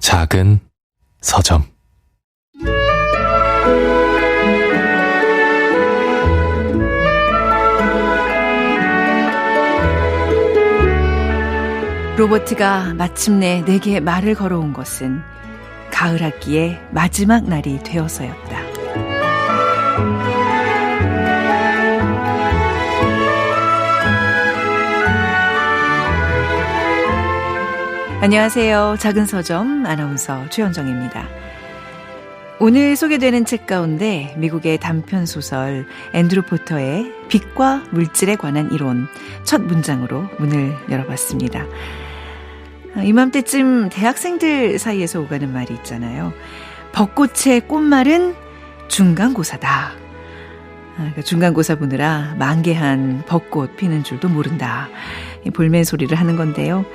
작은 서점. 로버트가 마침내 내게 말을 걸어온 것은 가을 학기의 마지막 날이 되어서였다. 안녕하세요. 작은 서점 아나운서 최현정입니다. 오늘 소개되는 책 가운데 미국의 단편소설 앤드루 포터의 빛과 물질에 관한 이론 첫 문장으로 문을 열어봤습니다. 이맘때쯤 대학생들 사이에서 오가는 말이 있잖아요. 벚꽃의 꽃말은 중간고사다. 중간고사 보느라 만개한 벚꽃 피는 줄도 모른다. 볼멘 소리를 하는 건데요.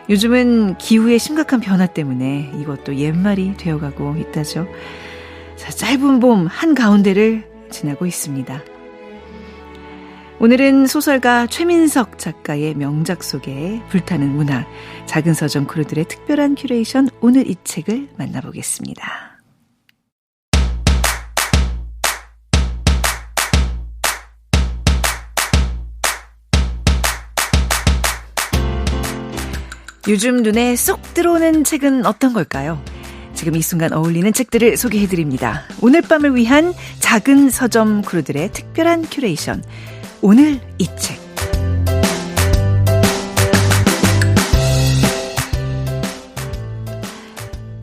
요즘은 기후의 심각한 변화 때문에 이것도 옛말이 되어가고 있다죠. 자, 짧은 봄 한가운데를 지나고 있습니다. 오늘은 소설가 최민석 작가의 명작 속에 불타는 문학, 작은 서점 크루들의 특별한 큐레이션, 오늘 이 책을 만나보겠습니다. 요즘 눈에 쏙 들어오는 책은 어떤 걸까요? 지금 이 순간 어울리는 책들을 소개해드립니다. 오늘 밤을 위한 작은 서점 크루들의 특별한 큐레이션, 오늘 이 책.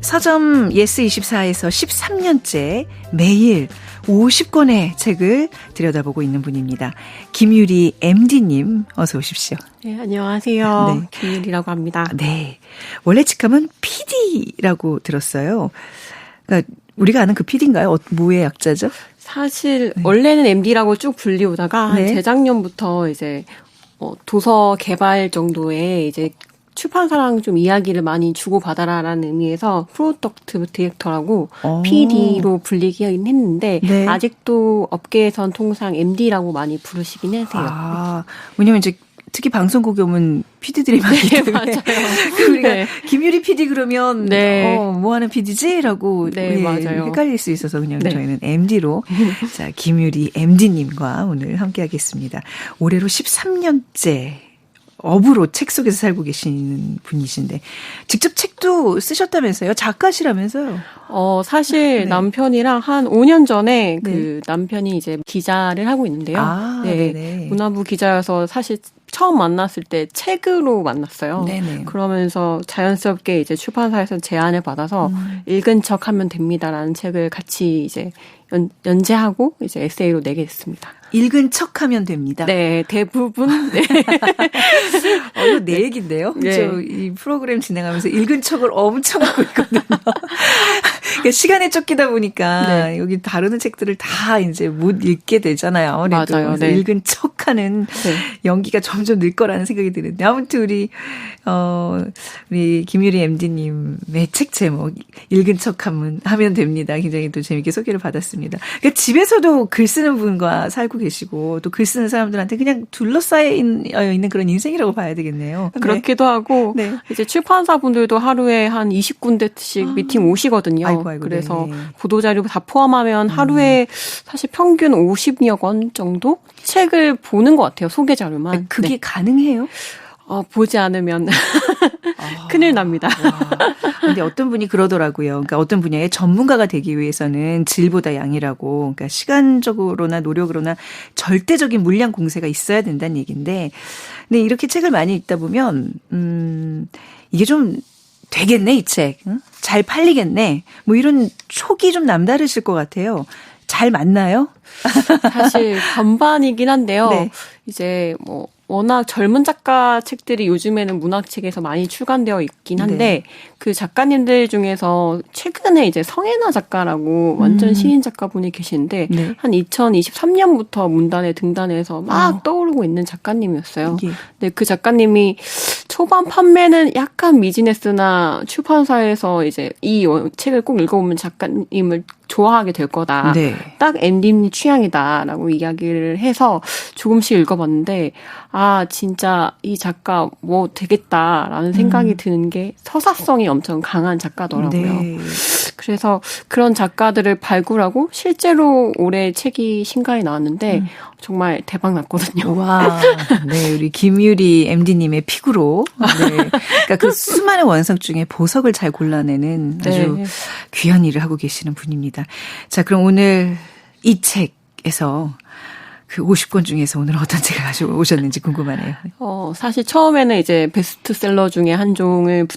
서점 예스24에서 13년째 매일 50권의 책을 들여다보고 있는 분입니다. 김유리 MD님 어서 오십시오. 네, 안녕하세요. 네. 김유리라고 합니다. 네, 원래 직함은 PD라고 들었어요. 그러니까 우리가 아는 그 PD인가요? 뭐의 약자죠? 사실 원래는 MD라고 쭉 불리우다가 네. 한 재작년부터 이제 도서 개발 정도의 이제 출판사랑 좀 이야기를 많이 주고받아라라는 의미에서 프로덕트 디렉터라고 PD로 불리긴 했는데 네. 아직도 업계에선 통상 MD라고 많이 부르시긴 하세요. 아, 왜냐면 이제 특히 방송국에 오면 PD들이 많기 네, 때문에 맞아요. 우리가 네. 김유리 PD 그러면 네. 뭐 하는 PD지? 라고 네, 맞아요. 헷갈릴 수 있어서 그냥 네. 저희는 MD로 자, 김유리 MD님과 오늘 함께 하겠습니다. 올해로 13년째 업으로 책 속에서 살고 계시는 분이신데 직접 책도 쓰셨다면서요? 작가시라면서요? 사실 네. 남편이랑 한 5년 전에 네. 그 남편이 이제 기자를 하고 있는데요. 아, 네. 네네. 문화부 기자여서 사실 처음 만났을 때 책으로 만났어요. 네네. 그러면서 자연스럽게 이제 출판사에서 제안을 받아서 읽은 척 하면 됩니다라는 책을 같이 이제 연재하고 이제 에세이로 내게 됐습니다. 읽은 척하면 됩니다. 네, 대부분. 네. 이거 내 얘기인데요. 네. 저 이 프로그램 진행하면서 읽은 척을 엄청 하고 있거든요. 그러니까 시간에 쫓기다 보니까 네. 여기 다루는 책들을 다 이제 못 읽게 되잖아요. 아무래도. 맞아요. 그래서 네. 읽은 척하는 네. 연기가 점점 늘 거라는 생각이 드는데 아무튼 우리 김유리 MD님의 책 제목 읽은 척하면 됩니다. 굉장히 또 재밌게 소개를 받았습니다. 그러니까 집에서도 글 쓰는 분과 살고 계시고 또 글 쓰는 사람들한테 그냥 둘러싸여 있는 그런 인생이라고 봐야 되겠네요. 그렇기도 하고 네. 이제 출판사분들도 하루에 한 20군데씩 미팅 오시거든요. 아이고, 그래서 네. 보도자료 다 포함하면 하루에 사실 평균 50여 권 정도 책을 보는 것 같아요. 소개자료만. 그게 네. 가능해요? 보지 않으면 큰일 납니다. 근데 어떤 분이 그러더라고요. 그러니까 어떤 분야의 전문가가 되기 위해서는 질보다 양이라고, 그러니까 시간적으로나 노력으로나 절대적인 물량 공세가 있어야 된다는 얘기인데, 근데 이렇게 책을 많이 읽다 보면 이게 좀 되겠네, 이 책. 응? 잘 팔리겠네. 뭐 이런 촉이 좀 남다르실 것 같아요. 잘 맞나요? 사실 반반이긴 한데요. 네. 이제 워낙 젊은 작가 책들이 요즘에는 문학책에서 많이 출간되어 있긴 한데 네. 그 작가님들 중에서 최근에 이제 성애나 작가라고 완전 신인 작가분이 계시는데 네. 한 2023년부터 문단에 등단해서 막 떠오르고 있는 작가님이었어요. 예. 근데 그 작가님이 초반 판매는 약간 미지네스나 출판사에서 이제 이 책을 꼭 읽어보면 작가님을 좋아하게 될 거다. 네. 딱 MD님 취향이다라고 이야기를 해서 조금씩 읽어봤는데 진짜 이 작가 뭐 되겠다라는 생각이 드는 게 서사성이 엄청 강한 작가더라고요. 네. 그래서 그런 작가들을 발굴하고 실제로 올해 책이 신간에 나왔는데 정말 대박 났거든요. 와, 네, 우리 김유리 MD님의 픽으로, 네, 그러니까 그 수많은 원석 중에 보석을 잘 골라내는 아주 네. 귀한 일을 하고 계시는 분입니다. 자, 그럼 오늘 이 책에서 그 50권 중에서 오늘 어떤 책을 가지고 오셨는지 궁금하네요. 사실 처음에는 이제 베스트셀러 중에 한 종을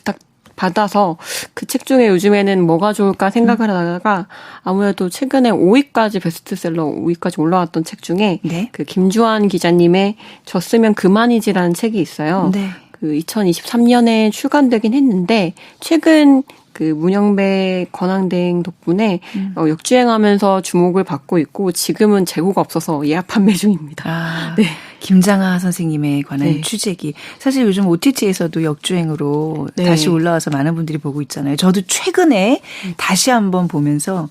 받아서 그 책 중에 요즘에는 뭐가 좋을까 생각을 하다가 아무래도 최근에 5위까지 베스트셀러 5위까지 올라왔던 책 중에 네. 그 김주환 기자님의 졌으면 그만이지라는 책이 있어요. 네. 그 2023년에 출간되긴 했는데 최근 그 문영배 권항대행 덕분에 역주행하면서 주목을 받고 있고 지금은 재고가 없어서 예약 판매 중입니다. 네. 김장하 선생님에 관한 네. 취재기. 사실 요즘 OTT에서도 역주행으로 네. 다시 올라와서 많은 분들이 보고 있잖아요. 저도 최근에 다시 한번 보면서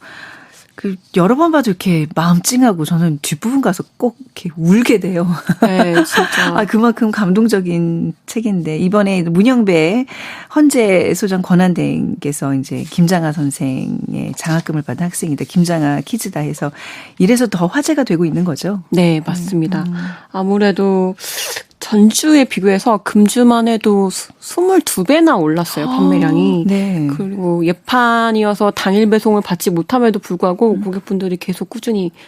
그 여러 번 봐도 이렇게 마음 찡하고 저는 뒷부분 가서 꼭 이렇게 울게 돼요. 네, 진짜. 그만큼 감동적인 책인데 이번에 문영배 헌재 소장 권한대행께서 이제 김장하 선생의 장학금을 받은 학생인데 김장하 키즈다 해서 이래서 더 화제가 되고 있는 거죠. 네, 맞습니다. 아무래도 전주에 비교해서 금주만 해도 22배나 올랐어요, 판매량이. 네. 그리고 예판이어서 당일 배송을 받지 못함에도 불구하고 고객분들이 계속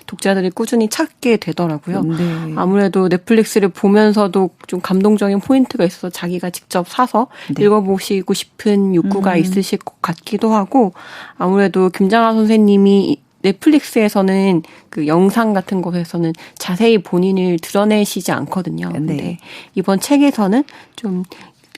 독자들이 꾸준히 찾게 되더라고요. 네. 아무래도 넷플릭스를 보면서도 좀 감동적인 포인트가 있어서 자기가 직접 사서 네. 읽어보시고 싶은 욕구가 있으실 것 같기도 하고 아무래도 김장하 선생님이 넷플릭스에서는 그 영상 같은 것에서는 자세히 본인을 드러내시지 않거든요. 근데 네. 이번 책에서는 좀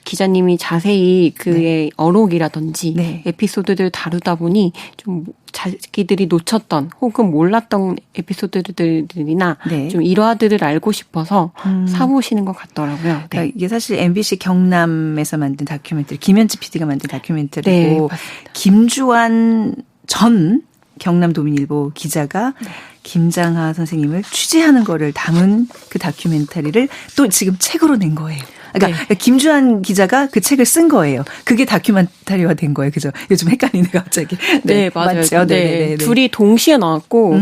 기자님이 자세히 그의 어록이라든지 네. 에피소드들을 다루다 보니 좀 자기들이 놓쳤던 혹은 몰랐던 에피소드들이나 네. 좀 일화들을 알고 싶어서 사보시는 것 같더라고요. 네. 그러니까 이게 사실 MBC 경남에서 만든 다큐멘터리, 김현지 PD가 만든 다큐멘터리고 네, 맞습니다. 김주환 전 경남도민일보 기자가 김장하 선생님을 취재하는 거를 담은 그 다큐멘터리를 또 지금 책으로 낸 거예요. 그러니까 김주환 기자가 그 책을 쓴 거예요. 그게 다큐멘터리화 된 거예요. 그죠? 요즘 헷갈리네 갑자기. 네, 맞아요. 맞죠? 네. 둘이 동시에 나왔고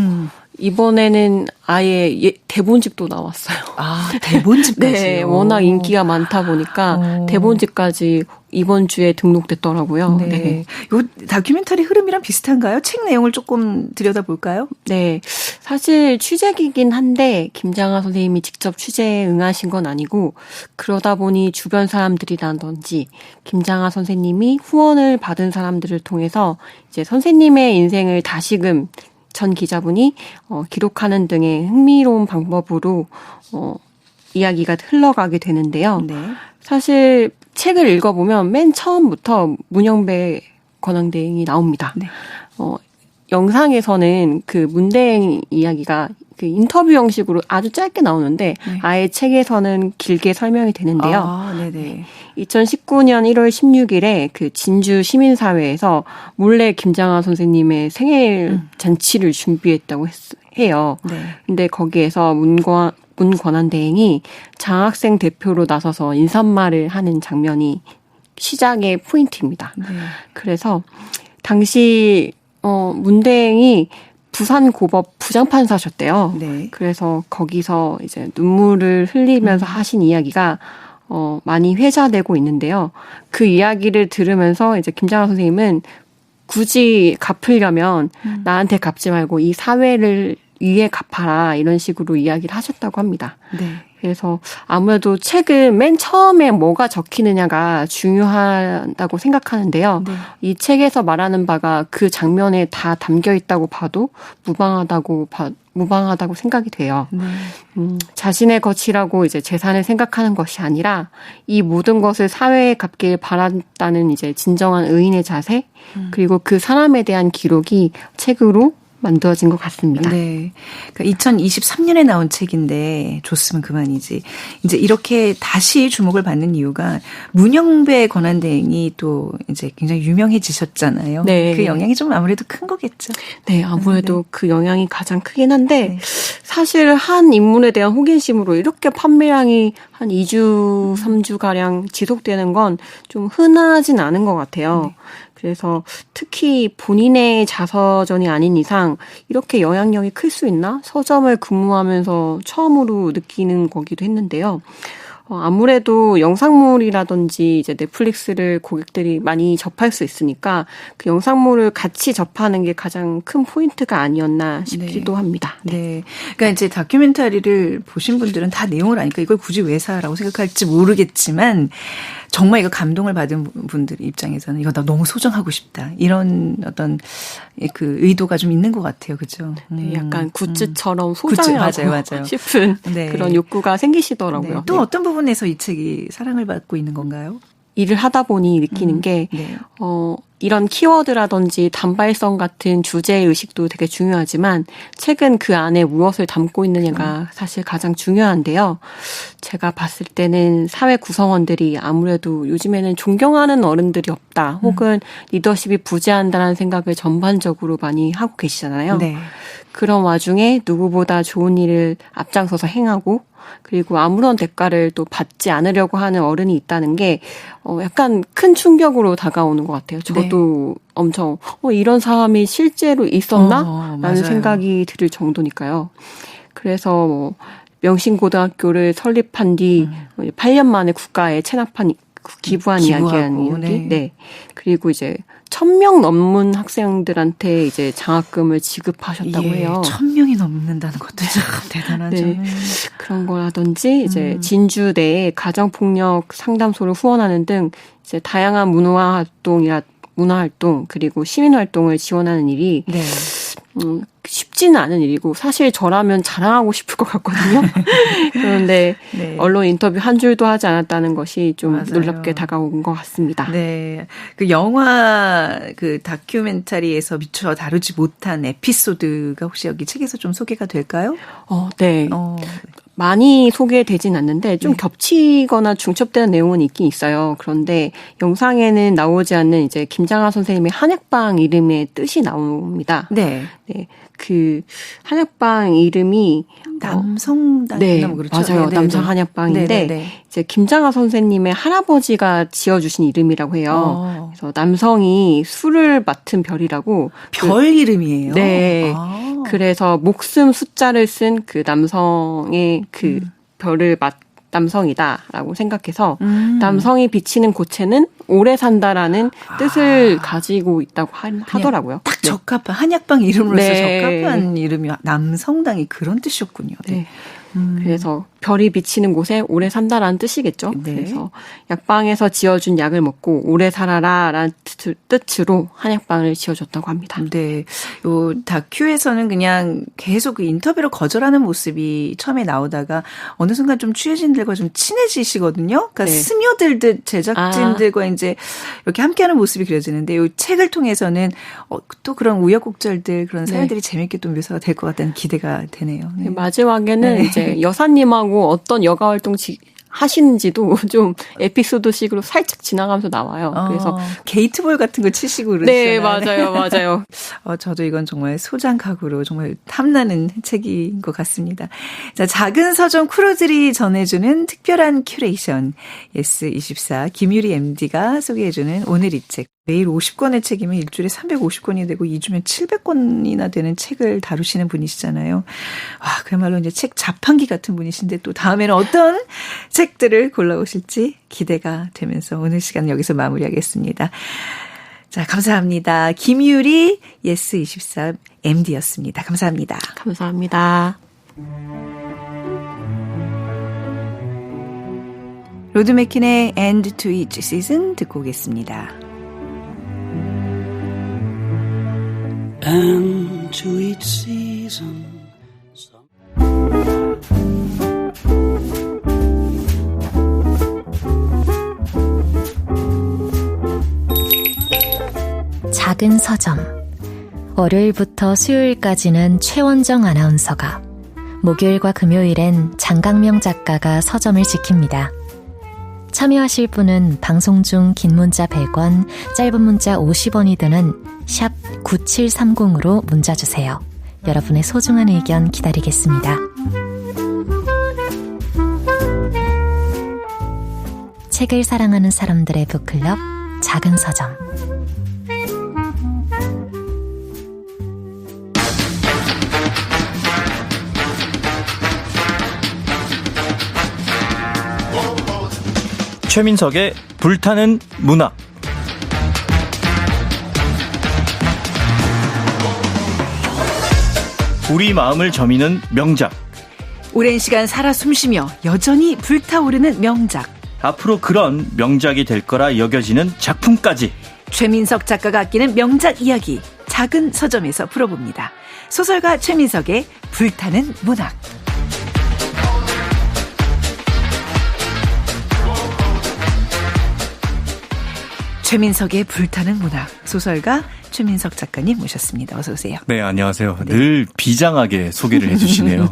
이번에는 아예 대본집도 나왔어요. 대본집까지요? 네, 워낙 인기가 많다 보니까 대본집까지 이번 주에 등록됐더라고요. 네. 네. 요 다큐멘터리 흐름이랑 비슷한가요? 책 내용을 조금 들여다볼까요? 네. 사실 취재기긴 한데 김장하 선생님이 직접 취재에 응하신 건 아니고 그러다 보니 주변 사람들이라든지 김장하 선생님이 후원을 받은 사람들을 통해서 이제 선생님의 인생을 다시금 전 기자분이 기록하는 등의 흥미로운 방법으로 이야기가 흘러가게 되는데요. 네. 사실 책을 읽어보면 맨 처음부터 문영배 권항대행이 나옵니다. 네. 영상에서는 그 문대행 이야기가 그 인터뷰 형식으로 아주 짧게 나오는데 네. 아예 책에서는 길게 설명이 되는데요. 네네. 2019년 1월 16일에 그 진주 시민사회에서 몰래 김장하 선생님의 생일 잔치를 준비했다고 해요. 네. 근데 거기에서 문 권한대행이 장학생 대표로 나서서 인사말을 하는 장면이 시작의 포인트입니다. 네. 그래서 당시 문대행이 부산고법 부장판사셨대요. 네. 그래서 거기서 이제 눈물을 흘리면서 하신 이야기가 많이 회자되고 있는데요. 그 이야기를 들으면서 이제 김장하 선생님은 굳이 갚으려면 나한테 갚지 말고 이 사회를 위해 갚아라 이런 식으로 이야기를 하셨다고 합니다. 네. 그래서 아무래도 책은 맨 처음에 뭐가 적히느냐가 중요하다고 생각하는데요. 네. 이 책에서 말하는 바가 그 장면에 다 담겨 있다고 봐도 무방하다고 생각이 돼요. 네. 자신의 것이라고 이제 재산을 생각하는 것이 아니라 이 모든 것을 사회에 갚길 바란다는 이제 진정한 의인의 자세 그리고 그 사람에 대한 기록이 책으로 만들어진 것 같습니다. 네. 그러니까 2023년에 나온 책인데 줬으면 그만이지. 이제 이렇게 다시 주목을 받는 이유가 문영배 권한대행이 또 이제 굉장히 유명해지셨잖아요. 네. 그 영향이 좀 아무래도 큰 거겠죠. 네, 아무래도 네. 그 영향이 가장 크긴 한데 네. 사실 한 인물에 대한 호기심으로 이렇게 판매량이 한 2주, 3주가량 지속되는 건 좀 흔하진 않은 것 같아요. 네. 그래서 특히 본인의 자서전이 아닌 이상 이렇게 영향력이 클 수 있나? 서점을 근무하면서 처음으로 느끼는 거기도 했는데요. 아무래도 영상물이라든지 이제 넷플릭스를 고객들이 많이 접할 수 있으니까 그 영상물을 같이 접하는 게 가장 큰 포인트가 아니었나 싶기도 네. 합니다. 네. 그러니까 이제 다큐멘터리를 보신 분들은 다 내용을 아니까 이걸 굳이 왜 사라고 생각할지 모르겠지만 정말 이거 감동을 받은 분들 입장에서는 이거 나 너무 소장하고 싶다. 이런 어떤 그 의도가 좀 있는 것 같아요. 그죠? 네, 약간 굿즈처럼 소장하고 맞아요. 싶은 네. 그런 욕구가 생기시더라고요. 네. 또 어떤 부분에서 이 책이 사랑을 받고 있는 건가요? 일을 하다 보니 느끼는 게 네. 이런 키워드라든지 단발성 같은 주제의식도 되게 중요하지만 책은 그 안에 무엇을 담고 있느냐가 사실 가장 중요한데요. 제가 봤을 때는 사회 구성원들이 아무래도 요즘에는 존경하는 어른들이 없다 혹은 리더십이 부재한다는 생각을 전반적으로 많이 하고 계시잖아요. 네. 그런 와중에 누구보다 좋은 일을 앞장서서 행하고 그리고 아무런 대가를 또 받지 않으려고 하는 어른이 있다는 게 약간 큰 충격으로 다가오는 것 같아요. 저도 엄청 이런 사람이 실제로 있었나? 라는 생각이 들 정도니까요. 그래서 뭐 명신고등학교를 설립한 뒤 8년 만에 국가에 체납한 기부한 이야기하는 이야기. 네. 그리고 이제 1,000명 넘는 학생들한테 이제 장학금을 지급하셨다고 해요. 1,000명이 넘는다는 것도 참 대단하죠. 네. 그런 거라든지 이제 진주 내에 가정폭력 상담소를 후원하는 등 이제 다양한 문화 활동 그리고 시민 활동을 지원하는 일이 네. 쉽지는 않은 일이고 사실 저라면 자랑하고 싶을 것 같거든요. 그런데 네. 언론 인터뷰 한 줄도 하지 않았다는 것이 좀 맞아요. 놀랍게 다가온 것 같습니다. 네. 그 영화 그 다큐멘터리에서 미처 다루지 못한 에피소드가 혹시 여기 책에서 좀 소개가 될까요? 네. 많이 소개되진 않는데 좀 겹치거나 중첩되는 내용은 있긴 있어요. 그런데 영상에는 나오지 않는 이제 김장하 선생님의 한약방 이름의 뜻이 나옵니다. 네. 네. 그 한약방 이름이 남성당 네, 그렇죠? 맞아요. 네네네. 남성 한약방인데 네네네. 이제 김장하 선생님의 할아버지가 지어주신 이름이라고 해요. 그래서 남성이 술을 맡은 별이라고 별 이름이에요. 네. 그래서 목숨 숫자를 쓴 그 남성의 그 별을 남성이다라고 생각해서 남성이 비치는 고체는 오래 산다라는 뜻을 가지고 있다고 하더라고요. 딱 적합한 한약방 이름으로서 네. 적합한 이름이 남성당이 그런 뜻이었군요. 네. 네. 그래서 별이 비치는 곳에 오래 산다라는 뜻이겠죠. 네. 그래서 약방에서 지어준 약을 먹고 오래 살아라라는 뜻으로 한약방을 지어줬다고 합니다. 네. 요 다큐에서는 그냥 계속 그 인터뷰를 거절하는 모습이 처음에 나오다가 어느 순간 좀 취재진들과 좀 친해지시거든요. 그러니까 네. 스며들듯 제작진들과 이제 이렇게 함께하는 모습이 그려지는데 이 책을 통해서는 또 그런 우여곡절들 그런 사연들이 재밌게 또 묘사가 될 것 같다는 기대가 되네요. 네. 마지막에는 이제 여사님하고 어떤 여가 활동 하시는지도 좀 에피소드식으로 살짝 지나가면서 나와요. 그래서 게이트볼 같은 거 치시고 그러시잖아요. 네, 맞아요. 저도 이건 정말 소장각으로 정말 탐나는 책인 것 같습니다. 자, 작은 서점 크루들이 전해주는 특별한 큐레이션 yes24 김유리 MD가 소개해주는 오늘 이 책. 매일 50권의 책이면 일주일에 350권이 되고 2주면 700권이나 되는 책을 다루시는 분이시잖아요. 와, 그야말로 이제 책 자판기 같은 분이신데 또 다음에는 어떤 책들을 골라오실지 기대가 되면서 오늘 시간 여기서 마무리하겠습니다. 자, 감사합니다. 김유리 yes24 MD였습니다. 감사합니다. 감사합니다. 로드 맥킨의 End to Each Season 듣고 오겠습니다. And to each season. 작은 서점. 월요일부터 수요일까지는 최원정 아나운서가, 목요일과 금요일엔 장강명 작가가 서점을 지킵니다. 참여하실 분은 방송 중 긴 문자 100원, 짧은 문자 50원이 드는 샵 9730으로 문자 주세요. 여러분의 소중한 의견 기다리겠습니다. 책을 사랑하는 사람들의 북클럽, 작은 서점. 최민석의 불타는 문학. 우리 마음을 저미는 명작. 오랜 시간 살아 숨쉬며 여전히 불타오르는 명작. 앞으로 그런 명작이 될 거라 여겨지는 작품까지. 최민석 작가가 아끼는 명작 이야기, 작은 서점에서 풀어봅니다. 소설가 최민석의 불타는 문학. 최민석의 불타는 문학, 소설가 최민석 작가님 모셨습니다. 어서 오세요. 네, 안녕하세요. 네. 늘 비장하게 소개를 해주시네요.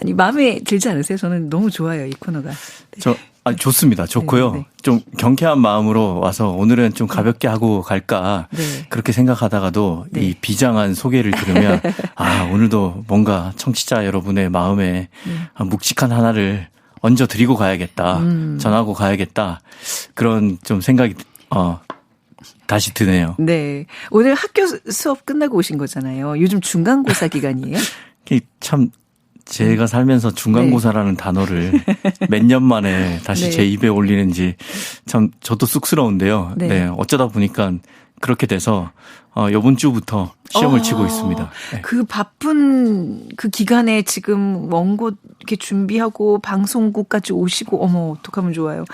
아니, 마음에 들지 않으세요? 저는 너무 좋아요, 이 코너가. 네. 좋습니다. 좋고요. 네. 좀 경쾌한 마음으로 와서 오늘은 좀 가볍게 하고 갈까. 네. 그렇게 생각하다가도 네. 이 비장한 소개를 들으면 오늘도 뭔가 청취자 여러분의 마음에 묵직한 하나를 얹어 드리고 가야겠다. 전하고 가야겠다. 그런 좀 생각이 다시 드네요. 네. 오늘 학교 수업 끝나고 오신 거잖아요. 요즘 중간고사 기간이에요? 참 제가 살면서 중간고사라는 단어를 몇 년 만에 다시 네. 제 입에 올리는지 참 저도 쑥스러운데요. 네. 네. 어쩌다 보니까 그렇게 돼서 이번 주부터 시험을 치고 있습니다. 네. 그 바쁜 그 기간에 지금 원고 이렇게 준비하고 방송국까지 오시고, 어머, 어떡하면 좋아요.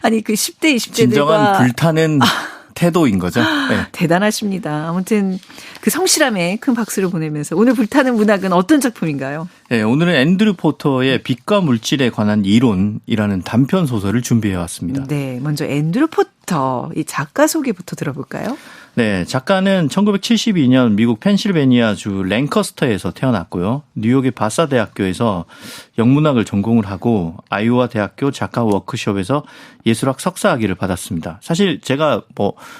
아니, 그 10대, 20대들과. 진정한 불타는 태도인 거죠. 네. 대단하십니다. 아무튼 그 성실함에 큰 박수를 보내면서 오늘 불타는 문학은 어떤 작품인가요? 네, 오늘은 앤드류 포터의 빛과 물질에 관한 이론이라는 단편 소설을 준비해 왔습니다. 네, 먼저 앤드류 포터 이 작가 소개부터 들어볼까요? 네, 작가는 1972년 미국 펜실베니아주 랭커스터에서 태어났고요. 뉴욕의 바사 대학교에서 영문학을 전공을 하고 아이오와 대학교 작가 워크숍에서 예술학 석사학위를 받았습니다. 사실 제가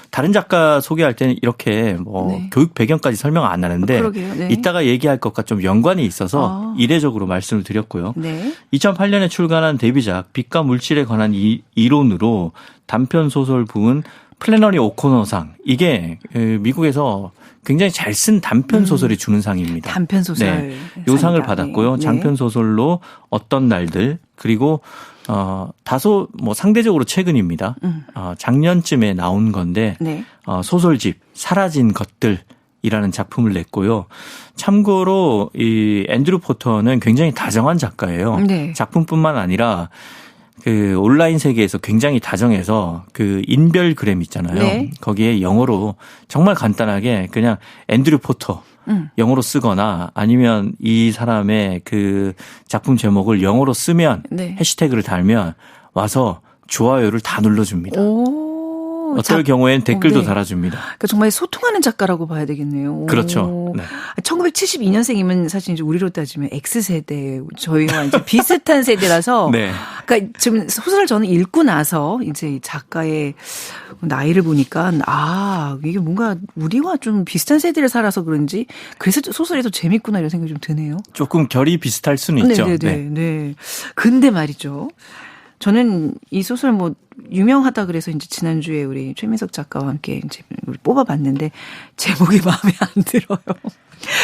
다른 작가 소개할 때는 이렇게 네. 교육 배경까지 설명 안 하는데 그러게요. 네. 이따가 얘기할 것과 좀 연관이 있어서 이례적으로 말씀을 드렸고요. 네. 2008년에 출간한 데뷔작 빛과 물질에 관한 이론으로 단편 소설 부문 플래너리 오코너상, 이게 미국에서 굉장히 잘 쓴 단편 소설이 주는 상입니다. 단편 소설. 네. 요 상을 받았고요. 네. 장편 소설로 어떤 날들, 그리고 다소 상대적으로 최근입니다. 작년쯤에 나온 건데 네. 소설집 사라진 것들이라는 작품을 냈고요. 참고로 이 앤드류 포터는 굉장히 다정한 작가예요. 네. 작품뿐만 아니라 그 온라인 세계에서 굉장히 다정해서 그 인별그램 있잖아요. 네. 거기에 영어로 정말 간단하게 그냥 앤드류 포터 영어로 쓰거나 아니면 이 사람의 그 작품 제목을 영어로 쓰면 네. 해시태그를 달면 와서 좋아요를 다 눌러줍니다. 어떨 경우엔 댓글도 네. 달아줍니다. 그러니까 정말 소통하는 작가라고 봐야 되겠네요. 그렇죠. 네. 1972년생이면 사실 이제 우리로 따지면 X세대, 저희와 이제 비슷한 세대라서. 네. 그러니까 지금 소설을 저는 읽고 나서 이제 이 작가의 나이를 보니까 이게 뭔가 우리와 좀 비슷한 세대를 살아서 그런지 그래서 소설이 더 재밌구나 이런 생각이 좀 드네요. 조금 결이 비슷할 수는 있죠. 네. 근데 말이죠. 저는 이 소설 유명하다 그래서 이제 지난주에 우리 최민석 작가와 함께 이제 우리 뽑아봤는데 제목이 마음에 안 들어요.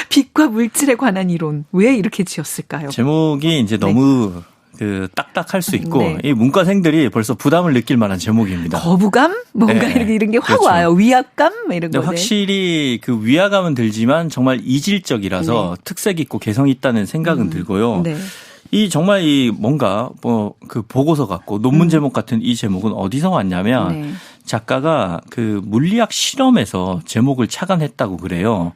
빛과 물질에 관한 이론. 왜 이렇게 지었을까요? 제목이 이제 너무 딱딱할 수 있고 이 문과생들이 벌써 부담을 느낄 만한 제목입니다. 거부감? 뭔가 이런 게 확 그렇죠. 와요. 위압감? 이런 거. 확실히 그 위화감은 들지만 정말 이질적이라서 특색 있고 개성 있다는 생각은 들고요. 네. 이 정말 뭔가 그 보고서 같고 논문 제목 같은 이 제목은 어디서 왔냐면 작가가 그 물리학 실험에서 제목을 착안했다고 그래요.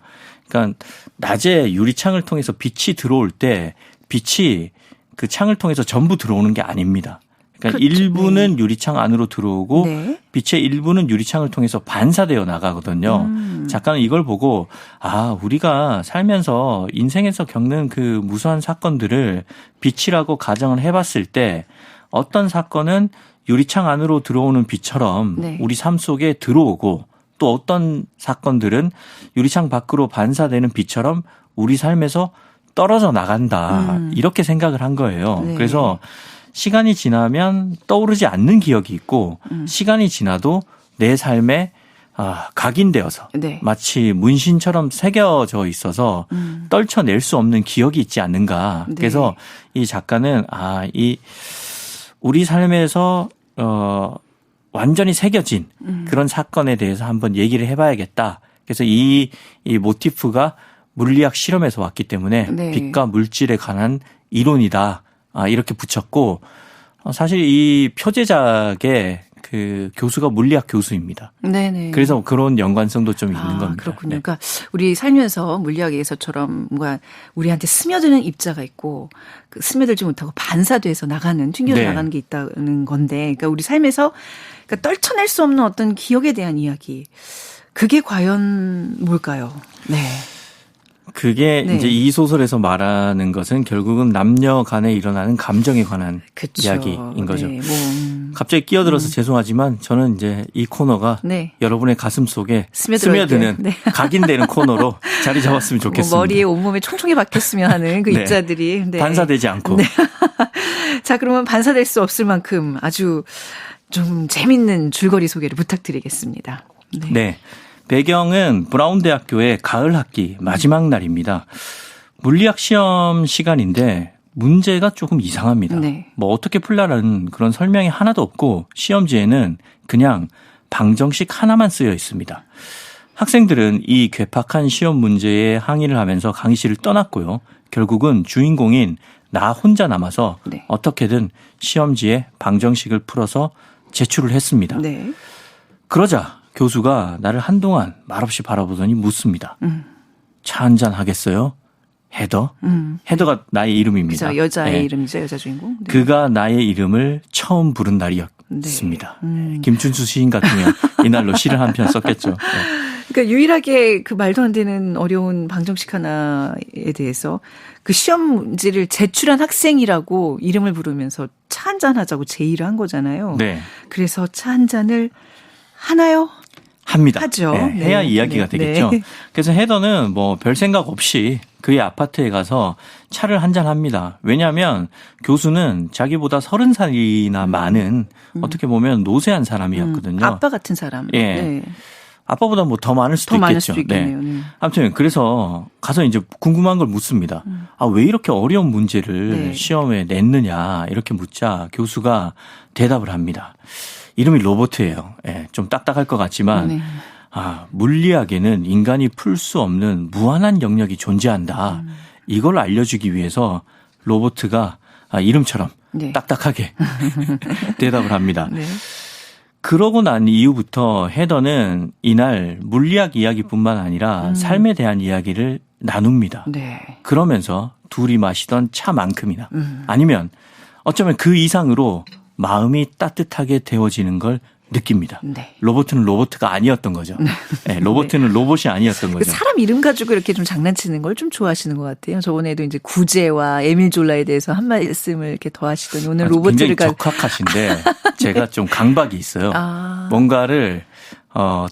그러니까 낮에 유리창을 통해서 빛이 들어올 때 빛이 그 창을 통해서 전부 들어오는 게 아닙니다. 그러니까 그렇죠. 일부는 유리창 안으로 들어오고 네. 빛의 일부는 유리창을 통해서 반사되어 나가거든요. 작가는 이걸 보고 우리가 살면서 인생에서 겪는 그 무수한 사건들을 빛이라고 가정을 해봤을 때 어떤 사건은 유리창 안으로 들어오는 빛처럼 네. 우리 삶 속에 들어오고 또 어떤 사건들은 유리창 밖으로 반사되는 빛처럼 우리 삶에서 떨어져 나간다. 이렇게 생각을 한 거예요. 네. 그래서 시간이 지나면 떠오르지 않는 기억이 있고 시간이 지나도 내 삶에 각인되어서 네. 마치 문신처럼 새겨져 있어서 떨쳐낼 수 없는 기억이 있지 않는가. 네. 그래서 이 작가는 이 우리 삶에서 완전히 새겨진 그런 사건에 대해서 한번 얘기를 해봐야겠다. 그래서 이 모티프가 물리학 실험에서 왔기 때문에 네. 빛과 물질에 관한 이론이다. 이렇게 붙였고 사실 이 표제작의 그 교수가 물리학 교수입니다. 네네. 그래서 그런 연관성도 좀 있는 겁니다. 그렇군요. 네. 그러니까 우리 살면서 물리학에서처럼 뭔가 우리한테 스며드는 입자가 있고 그 스며들지 못하고 반사돼서 나가는 튕겨서 네. 나가는 게 있다는 건데, 그러니까 우리 삶에서 그러니까 떨쳐낼 수 없는 어떤 기억에 대한 이야기, 그게 과연 뭘까요? 네. 그게 네. 이제 이 소설에서 말하는 것은 결국은 남녀 간에 일어나는 감정에 관한 그쵸. 이야기인 거죠. 네. 갑자기 끼어들어서 죄송하지만 저는 이제 이 코너가 네. 여러분의 가슴 속에 스며들어야 스며드는 돼. 네. 각인되는 코너로 자리 잡았으면 좋겠습니다. 머리에 온몸에 총총히 박혔으면 하는 그 네. 입자들이 네. 반사되지 않고. 네. 자, 그러면 반사될 수 없을 만큼 아주 좀 재밌는 줄거리 소개를 부탁드리겠습니다. 네. 네. 배경은 브라운 대학교의 가을 학기 마지막 날입니다. 물리학 시험 시간인데 문제가 조금 이상합니다. 네. 뭐 어떻게 풀라는 그런 설명이 하나도 없고 시험지에는 그냥 방정식 하나만 쓰여 있습니다. 학생들은 이 괴팍한 시험 문제에 항의를 하면서 강의실을 떠났고요. 결국은 주인공인 나 혼자 남아서 네. 어떻게든 시험지에 방정식을 풀어서 제출을 했습니다. 네. 그러자 교수가 나를 한동안 말없이 바라보더니 묻습니다. 차 한잔 하겠어요? 헤더? 헤더가 나의 이름입니다. 그죠. 여자의 네. 이름이죠. 여자 주인공. 네. 그가 나의 이름을 처음 부른 날이었습니다. 네. 김춘수 시인 같으면 이날로 시를 한 편 썼겠죠. 네. 그러니까 유일하게 그 말도 안 되는 어려운 방정식 하나에 대해서 그 시험 문제를 제출한 학생이라고 이름을 부르면서 차 한잔 하자고 제의를 한 거잖아요. 네. 그래서 차 한 잔을 하나요? 합니다. 하죠. 네, 해야 네. 이야기가 네. 되겠죠. 네. 그래서 헤더는 뭐 별 생각 없이 그의 아파트에 가서 차를 한잔 합니다. 왜냐하면 교수는 자기보다 30살이나 많은 어떻게 보면 노쇠한 사람이었거든요. 아빠 같은 사람. 예. 네. 아빠보다 뭐 더 많을 수도 더 많을 있겠죠. 수도 있겠네요. 네. 아무튼 그래서 가서 이제 궁금한 걸 묻습니다. 왜 이렇게 어려운 문제를 네. 시험에 냈느냐 이렇게 묻자 교수가 대답을 합니다. 이름이 로버트예요. 예, 좀 딱딱할 것 같지만 네. 물리학에는 인간이 풀 수 없는 무한한 영역이 존재한다. 이걸 알려주기 위해서 로버트가 이름처럼 네. 딱딱하게 대답을 합니다. 네. 그러고 난 이후부터 헤더는 이날 물리학 이야기뿐만 아니라 삶에 대한 이야기를 나눕니다. 네. 그러면서 둘이 마시던 차만큼이나 아니면 어쩌면 그 이상으로 마음이 따뜻하게 데워지는 걸 느낍니다. 네. 로버트는 로버트가 아니었던 거죠. 네, 로버트는 로봇이 아니었던 거죠. 사람 이름 가지고 이렇게 좀 장난치는 걸 좀 좋아하시는 것 같아요. 저번에도 이제 구제와 에밀 졸라에 대해서 한 말씀을 이렇게 더 하시더니 오늘 로버트를 굉장히 적확하신데 제가 좀 강박이 있어요. 뭔가를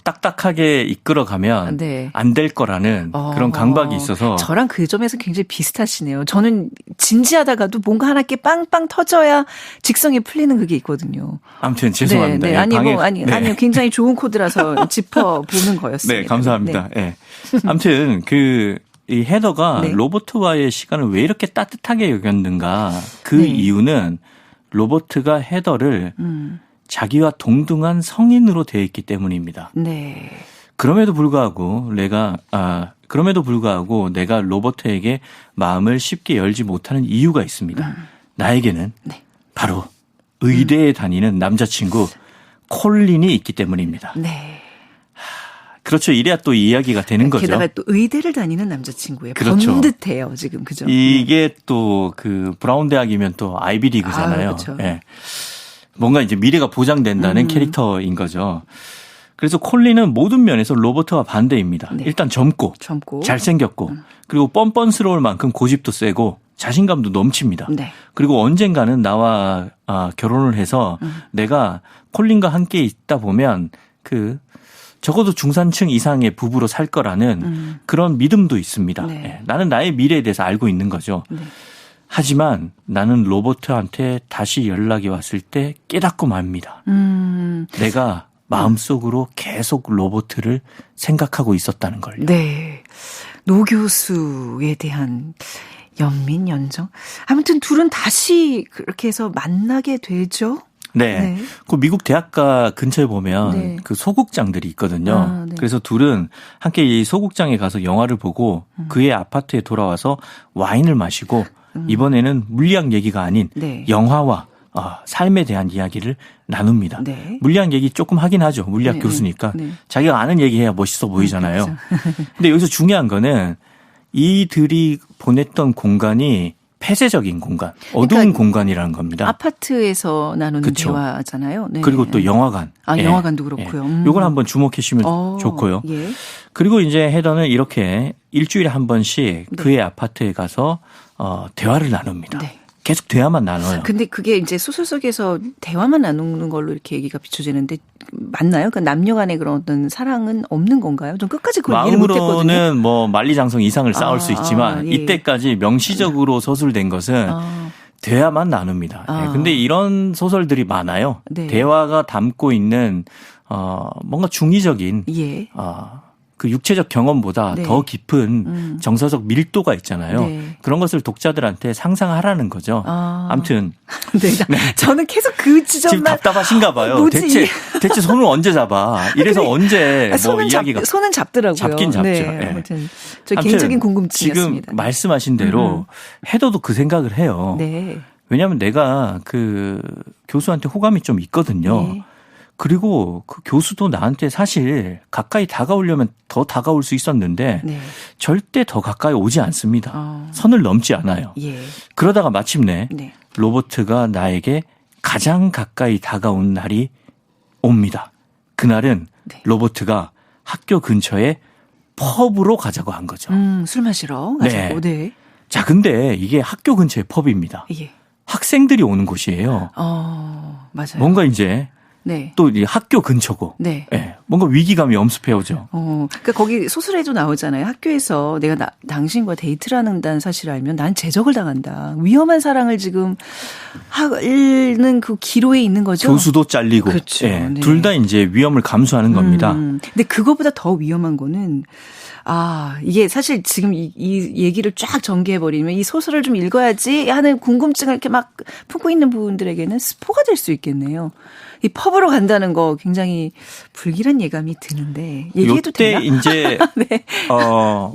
딱딱하게 이끌어가면 네. 안 될 거라는 그런 강박이 있어서 저랑 그 점에서 굉장히 비슷하시네요. 저는 진지하다가도 뭔가 하나 게 빵빵 터져야 직성이 풀리는 그게 있거든요. 아무튼 죄송합니다. 네, 네. 아니, 아니요. 굉장히 좋은 코드라서 짚어보는 거였습니다. 네, 감사합니다. 네. 네. 아무튼 이 헤더가 네. 로버트와의 시간을 왜 이렇게 따뜻하게 여겼는가 그 네. 이유는 로버트가 헤더를 자기와 동등한 성인으로 되어 있기 때문입니다. 네. 그럼에도 불구하고 내가 로버트에게 마음을 쉽게 열지 못하는 이유가 있습니다. 나에게는 네. 바로 의대에 다니는 남자친구 콜린이 있기 때문입니다. 네. 그렇죠. 이래야 또 이야기가 되는 거죠. 게다가 또 의대를 다니는 남자친구예요. 그렇죠. 번듯해요, 지금. 그죠? 이게 또 그 브라운 대학이면 또 아이비리그잖아요. 그렇죠. 예. 뭔가 이제 미래가 보장된다는 캐릭터인 거죠. 그래서 콜린은 모든 면에서 로버트와 반대입니다. 네. 일단 젊고 잘생겼고 그리고 뻔뻔스러울 만큼 고집도 세고 자신감도 넘칩니다. 네. 그리고 언젠가는 나와 결혼을 해서 내가 콜린과 함께 있다 보면 적어도 중산층 이상의 부부로 살 거라는 그런 믿음도 있습니다. 네. 예, 나는 나의 미래에 대해서 알고 있는 거죠. 네. 하지만 나는 로버트한테 다시 연락이 왔을 때 깨닫고 맙니다. 내가 마음속으로 계속 로버트를 생각하고 있었다는 걸. 네. 노 교수에 대한 연민, 연정. 아무튼 둘은 다시 그렇게 해서 만나게 되죠. 네. 네. 그 미국 대학가 근처에 보면 네. 그 소극장들이 있거든요. 네. 그래서 둘은 함께 이 소극장에 가서 영화를 보고 그의 아파트에 돌아와서 와인을 마시고 이번에는 물리학 얘기가 아닌 네. 영화와 삶에 대한 이야기를 나눕니다. 네. 물리학 얘기 조금 하긴 하죠. 물리학 네, 교수니까. 네. 자기가 아는 얘기해야 멋있어 보이잖아요. 그렇죠. 근데 여기서 중요한 거는 이들이 보냈던 공간이 폐쇄적인 공간, 어두운 그러니까 공간이라는 겁니다. 아파트에서 나누는 그쵸. 대화잖아요. 네. 그리고 또 영화관. 영화관도 그렇고요. 요걸 한번 주목해 주시면 좋고요. 예. 그리고 이제 헤더는 이렇게 일주일에 한 번씩 그의 아파트에 가서 대화를 나눕니다. 네. 계속 대화만 나눠요. 근데 그게 이제 소설 속에서 대화만 나누는 걸로 이렇게 얘기가 비춰지는데 맞나요? 그러니까 남녀 간의 그런 어떤 사랑은 없는 건가요? 좀 끝까지 그걸 이해를 못했거든요. 마음으로는 뭐 만리장성 이상을 쌓을 수 있지만 예. 이때까지 명시적으로 서술된 것은 대화만 나눕니다. 네. 근데 이런 소설들이 많아요. 네. 대화가 담고 있는 뭔가 중의적인 예. 그 육체적 경험보다 네. 더 깊은 정서적 밀도가 있잖아요. 네. 그런 것을 독자들한테 상상하라는 거죠. 아무튼 네. 저는 계속 그 지점만 지금 답답하신가 봐요. 뭐지? 대체 손을 언제 잡아? 이래서 언제 뭐 이야기가 손은 잡더라고요. 잡긴 잡죠. 네. 네. 아무튼 저 개인적인 궁금증이었습니다. 지금 말씀하신 대로 헤더도 그 생각을 해요. 네. 왜냐하면 내가 그 교수한테 호감이 좀 있거든요. 네. 그리고 그 교수도 나한테 사실 가까이 다가오려면 더 다가올 수 있었는데 네. 절대 더 가까이 오지 않습니다. 선을 넘지 않아요. 예. 그러다가 마침내 네. 로버트가 나에게 가장 가까이 다가온 날이 옵니다. 그날은 네. 로버트가 학교 근처에 ፐ브로 가자고 한 거죠. 술 마시러 가자고. 네. 자, 근데 이게 학교 근처의 펍입니다. 예. 학생들이 오는 곳이에요. 맞아요. 뭔가 이제 네. 또 이 학교 근처고. 네. 예, 뭔가 위기감이 엄습해 오죠. 그러니까 거기 소설에도 나오잖아요. 학교에서 내가 당신과 데이트를 한다는 사실을 알면 난 제적을 당한다. 위험한 사랑을 지금 하는 그 기로에 있는 거죠. 교수도 잘리고. 그렇죠. 예, 네. 둘 다 이제 위험을 감수하는 겁니다. 근데 그거보다 더 위험한 거는 이게 사실 지금 이 얘기를 쫙 전개해버리면 이 소설을 좀 읽어야지 하는 궁금증을 이렇게 막 품고 있는 분들에게는 스포가 될 수 있겠네요. 이 펍으로 간다는 거 굉장히 불길한 예감이 드는데 얘기해도 되나? 요때 이제 네.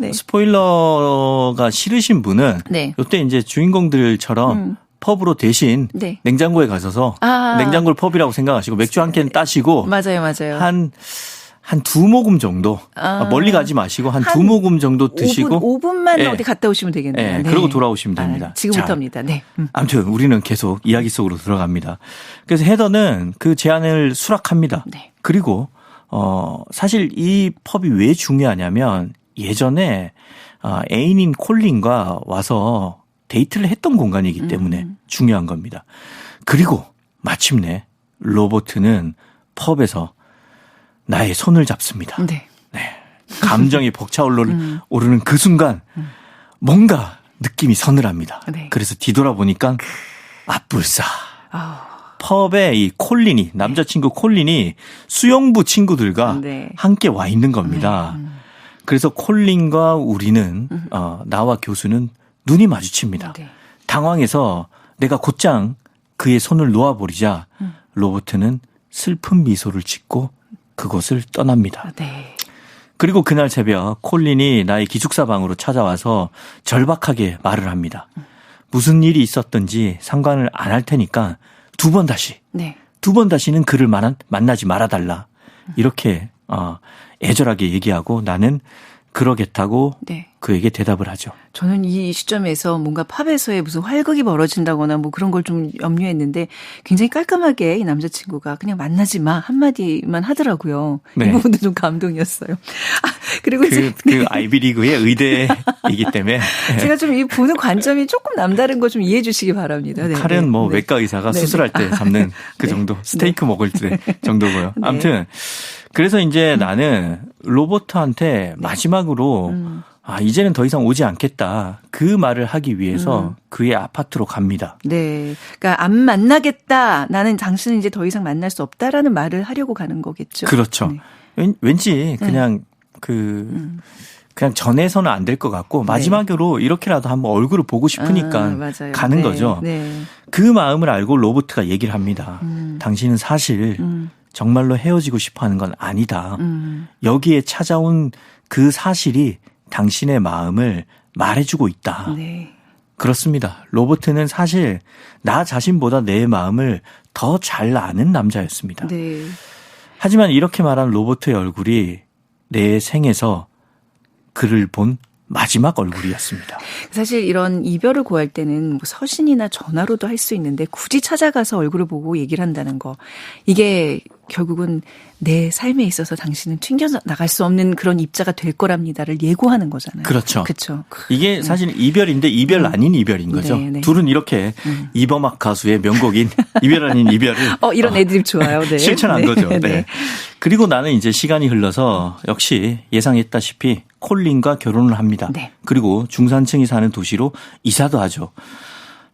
네. 스포일러가 싫으신 분은 네. 요때 이제 주인공들처럼 펍으로 대신 네. 냉장고에 가셔서 냉장고를 펍이라고 생각하시고 맥주 한 캔 따시고 맞아요. 한 두 모금 정도 멀리 가지 마시고 한 두 모금 정도 드시고 5분만 네. 어디 갔다 오시면 되겠네요. 네. 그러고 돌아오시면 됩니다. 지금부터입니다. 네. 아무튼 우리는 계속 이야기 속으로 들어갑니다. 그래서 헤더는 그 제안을 수락합니다. 네. 그리고 사실 이 펍이 왜 중요하냐면 예전에 애인인 콜린과 와서 데이트를 했던 공간이기 때문에 중요한 겁니다. 그리고 마침내 로버트는 펍에서 나의 손을 잡습니다. 네. 감정이 벅차오르는 그 순간 뭔가 느낌이 서늘합니다. 네. 그래서 뒤돌아보니까 불싸. 펍에 이 콜린이 남자친구 콜린이 수영부 친구들과 네. 함께 와 있는 겁니다. 그래서 콜린과 우리는 나와 교수는 눈이 마주칩니다. 네. 당황해서 내가 곧장 그의 손을 놓아버리자 로버트는 슬픈 미소를 짓고 그곳을 떠납니다. 네. 그리고 그날 새벽 콜린이 나의 기숙사 방으로 찾아와서 절박하게 말을 합니다. 무슨 일이 있었든지 상관을 안 할 테니까 두 번 다시는 그를 만나지 말아달라. 이렇게 애절하게 얘기하고 나는 그러겠다고 네. 그에게 대답을 하죠. 저는 이 시점에서 뭔가 팝에서의 무슨 활극이 벌어진다거나 뭐 그런 걸 좀 염려했는데 굉장히 깔끔하게 이 남자친구가 그냥 만나지 마 한마디만 하더라고요. 네. 이 부분도 좀 감동이었어요. 그리고 이제 그 아이비리그의 의대이기 때문에 제가 좀 이 보는 관점이 조금 남다른 거 좀 이해해 주시기 바랍니다. 네, 칼은 네, 뭐 네. 외과 의사가 네, 수술할 네. 때 잡는 그 네. 정도 스테이크 먹을 때 정도고요. 네. 아무튼 그래서 이제 나는 로버트한테 마지막으로 이제는 더 이상 오지 않겠다. 그 말을 하기 위해서 그의 아파트로 갑니다. 네. 그러니까 안 만나겠다. 나는 당신은 이제 더 이상 만날 수 없다라는 말을 하려고 가는 거겠죠. 그렇죠. 네. 왠지 그냥 그냥 전해서는 안 될 것 같고 마지막으로 이렇게라도 한번 얼굴을 보고 싶으니까 맞아요. 가는 네. 거죠. 네. 그 마음을 알고 로버트가 얘기를 합니다. 당신은 사실 정말로 헤어지고 싶어 하는 건 아니다. 여기에 찾아온 그 사실이 당신의 마음을 말해주고 있다. 네. 그렇습니다. 로버트는 사실 나 자신보다 내 마음을 더 잘 아는 남자였습니다. 네. 하지만 이렇게 말한 로버트의 얼굴이 내 생에서 그를 본 마지막 얼굴이었습니다. 사실 이런 이별을 고할 때는 뭐 서신이나 전화로도 할 수 있는데 굳이 찾아가서 얼굴을 보고 얘기를 한다는 거. 이게 결국은 내 삶에 있어서 당신은 튕겨나갈 수 없는 그런 입자가 될 거랍니다를 예고하는 거잖아요. 그렇죠. 그렇죠. 이게 사실 이별인데 이별 아닌 이별인 거죠. 네, 네. 둘은 이렇게 이범학 가수의 명곡인 이별 아닌 이별을 이런 애드립 좋아요. 네. 실천한 네. 거죠. 네. 네. 그리고 나는 이제 시간이 흘러서 역시 예상했다시피 콜린과 결혼을 합니다. 네. 그리고 중산층이 사는 도시로 이사도 하죠.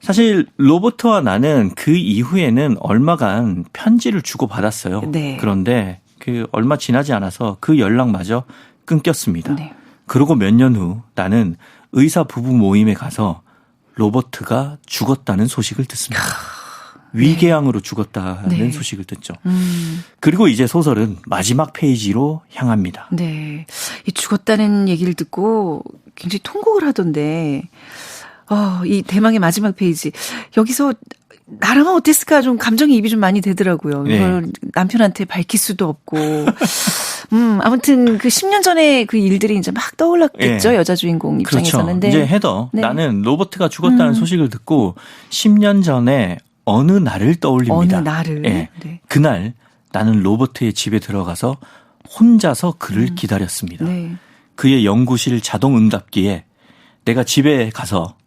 사실 로버트와 나는 그 이후에는 얼마간 편지를 주고받았어요. 네. 그런데 그 얼마 지나지 않아서 그 연락마저 끊겼습니다. 네. 그리고 몇 년 후 나는 의사 부부 모임에 가서 로버트가 죽었다는 소식을 듣습니다. 위궤양으로 죽었다는 네. 소식을 듣죠. 그리고 이제 소설은 마지막 페이지로 향합니다. 네. 이 죽었다는 얘기를 듣고 굉장히 통곡을 하던데, 이 대망의 마지막 페이지. 여기서 나라면 어땠을까 좀 감정이입이 좀 많이 되더라고요. 네. 이걸 남편한테 밝힐 수도 없고. 아무튼 그 10년 전에 그 일들이 이제 막 떠올랐겠죠. 네. 여자 주인공 입장에서는. 그렇죠. 이제 헤더. 네. 나는 로버트가 죽었다는 소식을 듣고 10년 전에 어느 날을 떠올립니다. 어느 날을. 네. 네. 그날 나는 로버트의 집에 들어가서 혼자서 그를 기다렸습니다. 네. 그의 연구실 자동 응답기에 내가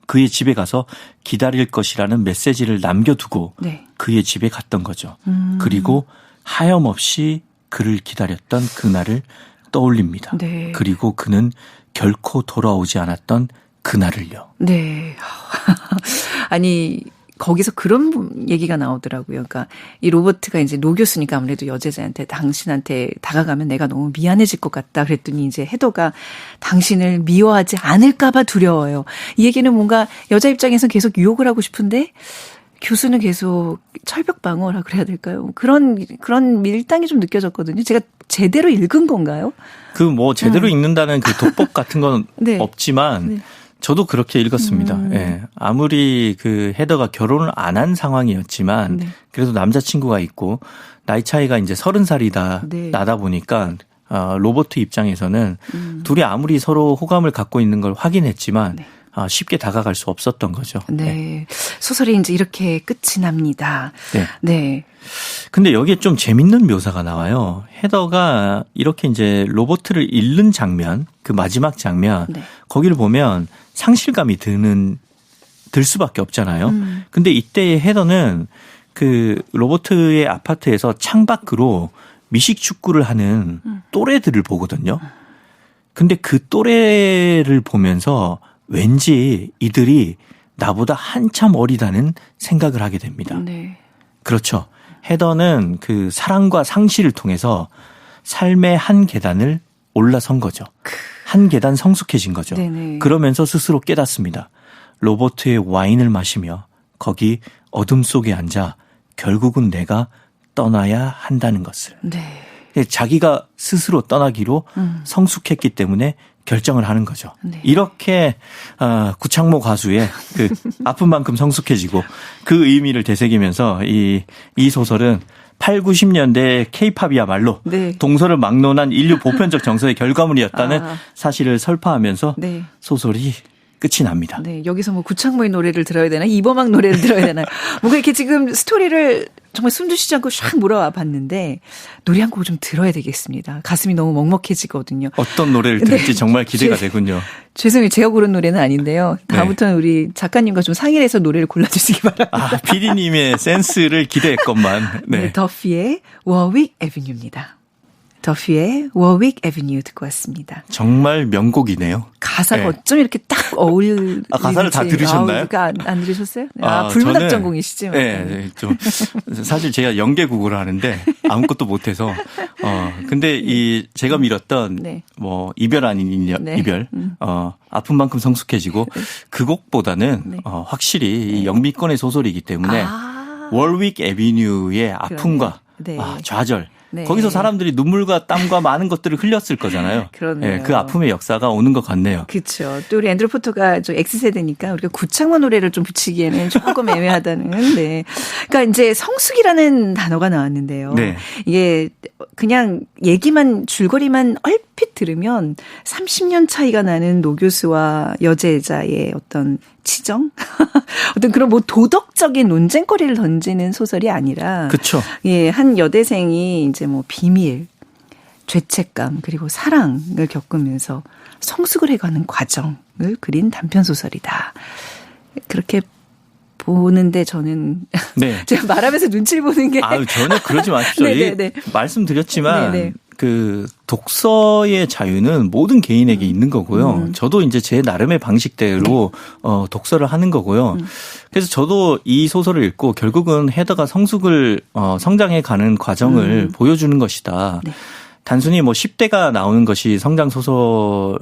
그의 집에 가서 기다릴 것이라는 메시지를 남겨두고 네. 그의 집에 갔던 거죠. 그리고 하염없이 그를 기다렸던 그날을 떠올립니다. 네. 그리고 그는 결코 돌아오지 않았던 그날을요. 네. 아니, 거기서 그런 얘기가 나오더라고요. 그러니까 이 로버트가 이제 노 교수니까 아무래도 여제자한테 당신한테 다가가면 내가 너무 미안해질 것 같다. 그랬더니 이제 헤더가 당신을 미워하지 않을까봐 두려워요. 이 얘기는 뭔가 여자 입장에서 계속 유혹을 하고 싶은데 교수는 계속 철벽 방어라 그래야 될까요? 그런 밀당이 좀 느껴졌거든요. 제가 제대로 읽은 건가요? 그 뭐 제대로 읽는다는 그 도법 같은 건 네. 없지만 네. 저도 그렇게 읽었습니다. 예. 아무리 그 헤더가 결혼을 안 한 상황이었지만 네. 그래도 남자친구가 있고 나이 차이가 이제 30살이다 네. 나다 보니까 로버트 입장에서는 둘이 아무리 서로 호감을 갖고 있는 걸 확인했지만 네. 쉽게 다가갈 수 없었던 거죠. 네. 소설이 이제 이렇게 끝이 납니다. 네. 네. 근데 여기에 좀 재밌는 묘사가 나와요. 헤더가 이렇게 이제 로버트를 잃는 장면, 그 마지막 장면, 네. 거기를 보면 상실감이 들 수밖에 없잖아요. 근데 이때의 헤더는 그 로버트의 아파트에서 창밖으로 미식 축구를 하는 또래들을 보거든요. 근데 그 또래를 보면서 왠지 이들이 나보다 한참 어리다는 생각을 하게 됩니다. 네. 그렇죠. 헤더는 그 사랑과 상실을 통해서 삶의 한 계단을 올라선 거죠. 한 계단 성숙해진 거죠. 네네. 그러면서 스스로 깨닫습니다. 로버트의 와인을 마시며 거기 어둠 속에 앉아 결국은 내가 떠나야 한다는 것을. 네. 자기가 스스로 떠나기로 성숙했기 때문에 결정을 하는 거죠. 네. 이렇게 구창모 가수의 그 아픈 만큼 성숙해지고 그 의미를 되새기면서 이 소설은 8, 90년대 K-팝이야말로 네. 동서를 막론한 인류 보편적 정서의 결과물이었다는 사실을 설파하면서 네. 소설이 끝이 납니다. 네, 여기서 뭐 구창모의 노래를 들어야 되나, 이범학 노래를 들어야 되나, 뭔가 이렇게 지금 스토리를 정말 숨도 쉬지 않고 샥 몰아와 봤는데 노래 한 곡 좀 들어야 되겠습니다. 가슴이 너무 먹먹해지거든요. 어떤 노래를 들을지 네. 정말 기대가 되군요. 죄송해요. 제가 고른 노래는 아닌데요. 다음부터는 우리 작가님과 좀 상의를 해서 노래를 골라주시기 바랍니다. PD님의 센스를 기대했건만. 네, 더피의 워윅 애비뉴입니다. 더피의 워윅 애비뉴 듣고 왔습니다. 정말 명곡이네요. 가사가 네. 어쩜 이렇게 딱 어울리는지. 가사를 다 들으셨나요? 안 들으셨어요? 불문학 저는, 전공이시죠? 네, 좀 사실 제가 연계국어를 하는데 아무것도 못해서 근데 제가 밀었던 네. 뭐 이별 아닌 네. 이별 아픈 만큼 성숙해지고 그 곡보다는 네. 확실히 이 영미권의 소설이기 때문에 월윅 애비뉴의 아픔과 네. 좌절. 네. 거기서 사람들이 눈물과 땀과 많은 것들을 흘렸을 거잖아요. 그렇네요. 네, 그 아픔의 역사가 오는 것 같네요. 그렇죠. 또 우리 앤드루 포터가 좀 X세대니까 우리가 구창모 노래를 좀 붙이기에는 조금 애매하다는. 네. 그러니까 이제 성숙이라는 단어가 나왔는데요. 네. 이게 그냥 얘기만 줄거리만 얼핏 들으면 30년 차이가 나는 노 교수와 여제자의 어떤 치정? 어떤 그런 뭐 도덕적인 논쟁거리를 던지는 소설이 아니라. 그렇죠. 예, 한 여대생이 이제 뭐 비밀, 죄책감, 그리고 사랑을 겪으면서 성숙을 해가는 과정을 그린 단편소설이다. 그렇게 보는데 저는. 네. 제가 말하면서 눈치를 보는 게. 전혀 그러지 마십시오. 네네네. 말씀드렸지만. 네네. 그 독서의 자유는 모든 개인에게 있는 거고요. 저도 이제 제 나름의 방식대로 독서를 하는 거고요. 그래서 저도 이 소설을 읽고 결국은 헤더가 성숙을 성장해 가는 과정을 보여주는 것이다. 네. 단순히 뭐 10대가 나오는 것이 성장 소설인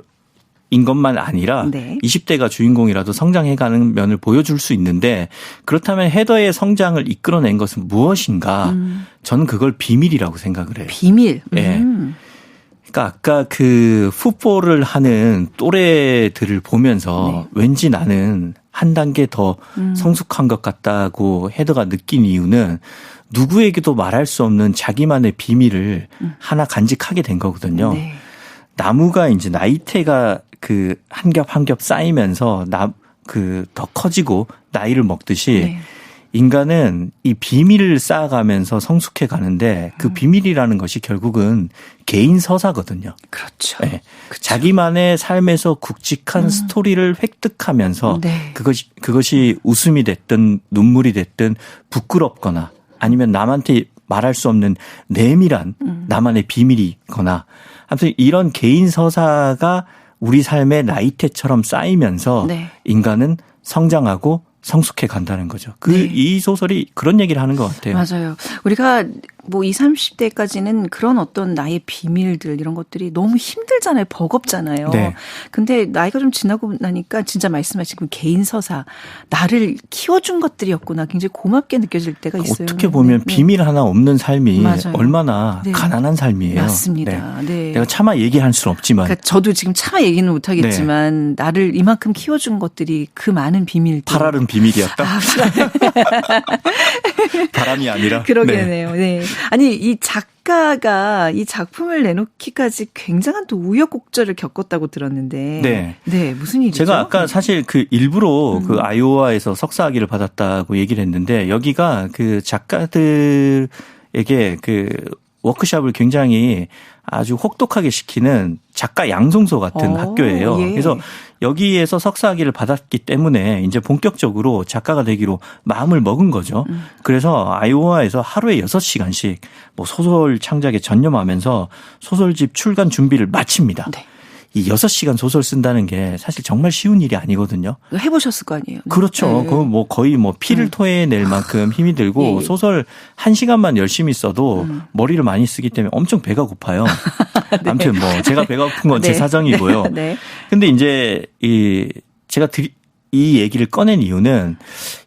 것만 아니라 네. 20대가 주인공이라도 성장해가는 면을 보여줄 수 있는데 그렇다면 헤더의 성장을 이끌어낸 것은 무엇인가? 저는 그걸 비밀이라고 생각을 해요. 비밀. 네. 그러니까 아까 그 풋볼을 하는 또래들을 보면서 네. 왠지 나는 한 단계 더 성숙한 것 같다고 헤더가 느낀 이유는 누구에게도 말할 수 없는 자기만의 비밀을 하나 간직하게 된 거거든요. 네. 나무가 이제 나이테가 그 한 겹 한 겹 쌓이면서 더 커지고 나이를 먹듯이 네. 인간은 이 비밀을 쌓아가면서 성숙해 가는데 그 비밀이라는 것이 결국은 개인 서사거든요. 그렇죠. 네. 그렇죠. 자기만의 삶에서 굵직한 스토리를 획득하면서 네. 그것이 웃음이 됐든 눈물이 됐든 부끄럽거나 아니면 남한테 말할 수 없는 내밀한 나만의 비밀이거나 아무튼 이런 개인 서사가 우리 삶의 나이테처럼 쌓이면서 네. 인간은 성장하고 성숙해 간다는 거죠. 네. 이 소설이 그런 얘기를 하는 것 같아요. 맞아요. 우리가 뭐 20, 30대까지는 그런 어떤 나의 비밀들 이런 것들이 너무 힘들잖아요. 버겁잖아요. 네. 근데 나이가 좀 지나고 나니까 진짜 말씀하신 그 개인 서사, 나를 키워준 것들이었구나. 굉장히 고맙게 느껴질 때가 있어요. 어떻게 보면 네. 비밀 하나 없는 삶이 맞아요. 얼마나 네. 가난한 삶이에요. 맞습니다. 네. 내가 차마 얘기할 수는 없지만. 그러니까 저도 지금 차마 얘기는 못하겠지만 나를 이만큼 키워준 것들이 그 많은 비밀들. 파랄은 비밀이었다? 바람이 아니라. 그러게네요. 네. 아니 이 작가가 이 작품을 내놓기까지 굉장한 또 우여곡절을 겪었다고 들었는데. 네. 무슨 일이죠? 제가 아까 사실 그 일부러 그 아이오와에서 석사학위를 받았다고 얘기를 했는데 여기가 그 작가들에게 그 워크숍을 굉장히 아주 혹독하게 시키는 작가 양성소 같은 학교예요. 예. 그래서 여기에서 석사학위를 받았기 때문에 이제 본격적으로 작가가 되기로 마음을 먹은 거죠. 그래서 아이오와에서 하루에 6시간씩 뭐 소설 창작에 전념하면서 소설집 출간 준비를 마칩니다. 네. 이 6시간 소설 쓴다는 게 사실 정말 쉬운 일이 아니거든요. 해보셨을 거 아니에요. 네. 그렇죠. 그건 뭐 거의 뭐 피를 토해낼 만큼 힘이 들고 예. 소설 1시간만 열심히 써도 머리를 많이 쓰기 때문에 엄청 배가 고파요. 네. 아무튼 뭐 제가 배가 고픈 건 제 네. 사정이고요. 네. 근데 이제 제가 이 얘기를 꺼낸 이유는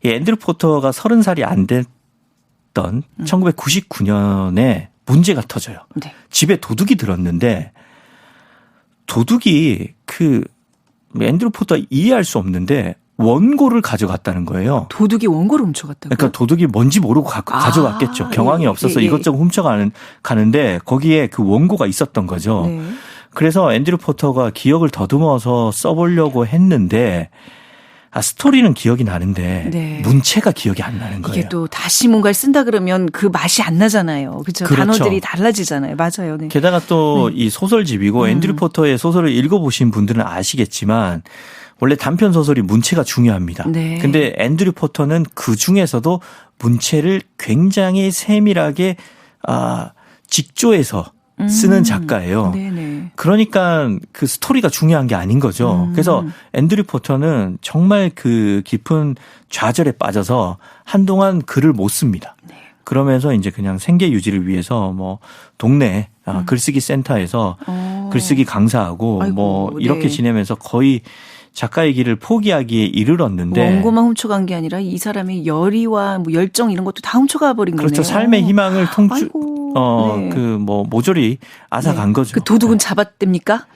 이 앤드루 포터가 30살이 안 됐던 1999년에 문제가 터져요. 네. 집에 도둑이 들었는데 도둑이 그 앤드루 포터 이해할 수 없는데 원고를 가져갔다는 거예요. 도둑이 원고를 훔쳐갔다고요? 그러니까 도둑이 뭔지 모르고 가져갔겠죠. 경황이 없어서 이것저것 훔쳐가는데 거기에 그 원고가 있었던 거죠. 네. 그래서 앤드류 포터가 기억을 더듬어서 써보려고 했는데 스토리는 기억이 나는데 네. 문체가 기억이 안 나는 거예요. 이게 또 다시 뭔가를 쓴다 그러면 그 맛이 안 나잖아요. 그렇죠? 단어들이 달라지잖아요. 맞아요. 네. 게다가 또 이 소설집이고 앤드류 포터의 소설을 읽어보신 분들은 아시겠지만 원래 단편 소설이 문체가 중요합니다. 네. 근데 앤드류 포터는 그 중에서도 문체를 굉장히 세밀하게 직조해서 쓰는 작가예요. 네네. 그러니까 그 스토리가 중요한 게 아닌 거죠. 그래서 앤드류 포터는 정말 그 깊은 좌절에 빠져서 한동안 글을 못 씁니다. 네. 그러면서 이제 그냥 생계 유지를 위해서 뭐 동네 글쓰기 센터에서 글쓰기 강사하고 아이고, 뭐 이렇게 네. 지내면서 거의 작가의 길을 포기하기에 이르렀는데 원고만 훔쳐간 게 아니라 이 사람의 열의와 뭐 열정 이런 것도 다 훔쳐가 버린 거네요. 그렇죠. 삶의 희망을 네. 그 뭐 모조리 앗아간 거죠. 그 도둑은 잡았답니까?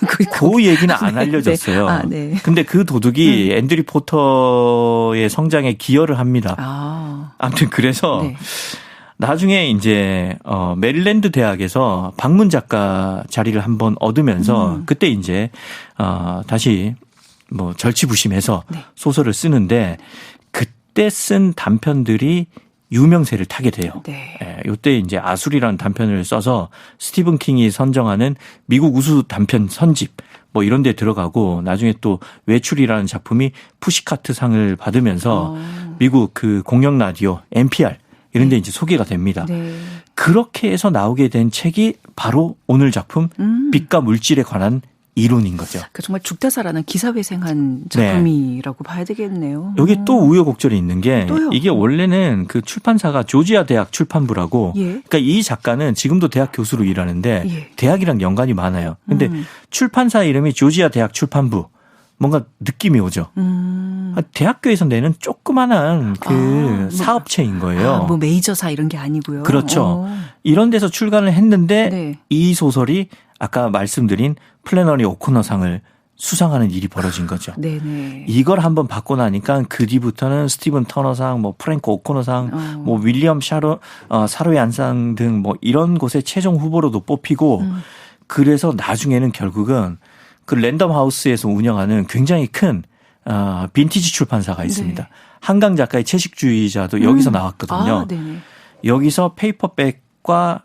그 얘기는 안 알려졌어요. 네. 아, 네. 근데 그 도둑이 앤드류 포터의 성장에 기여를 합니다. 아무튼 그래서 네. 나중에 이제 메릴랜드 대학에서 방문 작가 자리를 한번 얻으면서 그때 이제 다시 뭐 절치부심해서 네. 소설을 쓰는데 그때 쓴 단편들이 유명세를 타게 돼요. 네. 예, 이때 이제 아술이라는 단편을 써서 스티븐 킹이 선정하는 미국 우수 단편 선집 뭐 이런 데 들어가고 나중에 또 외출이라는 작품이 푸시카트상을 받으면서 미국 그 공영 라디오 NPR 이런 데 이제 소개가 됩니다. 네. 그렇게 해서 나오게 된 책이 바로 오늘 작품 빛과 물질에 관한 이론인 거죠. 그 정말 죽다 살아난 기사회생한 작품이라고 봐야 되겠네요. 여기 또 우여곡절이 있는 게 또요? 이게 원래는 그 출판사가 조지아 대학 출판부라고 예. 그러니까 이 작가는 지금도 대학 교수로 일하는데 예. 대학이랑 연관이 많아요. 근데 출판사 이름이 조지아 대학 출판부 뭔가 느낌이 오죠. 대학교에서 내는 조그만한 그 사업체인 거예요. 뭐 메이저사 이런 게 아니고요. 그렇죠. 이런 데서 출간을 했는데 네. 이 소설이 아까 말씀드린 플래너리 오코너상을 수상하는 일이 벌어진 거죠. 네네. 이걸 한번 받고 나니까 그 뒤부터는 스티븐 터너상, 뭐 프랭크 오코너상, 뭐 윌리엄 사로얀상 등 뭐 이런 곳의 최종 후보로도 뽑히고 그래서 나중에는 결국은 그 랜덤 하우스에서 운영하는 굉장히 큰 빈티지 출판사가 있습니다. 네. 한강 작가의 채식주의자도 여기서 나왔거든요. 네네. 여기서 페이퍼백과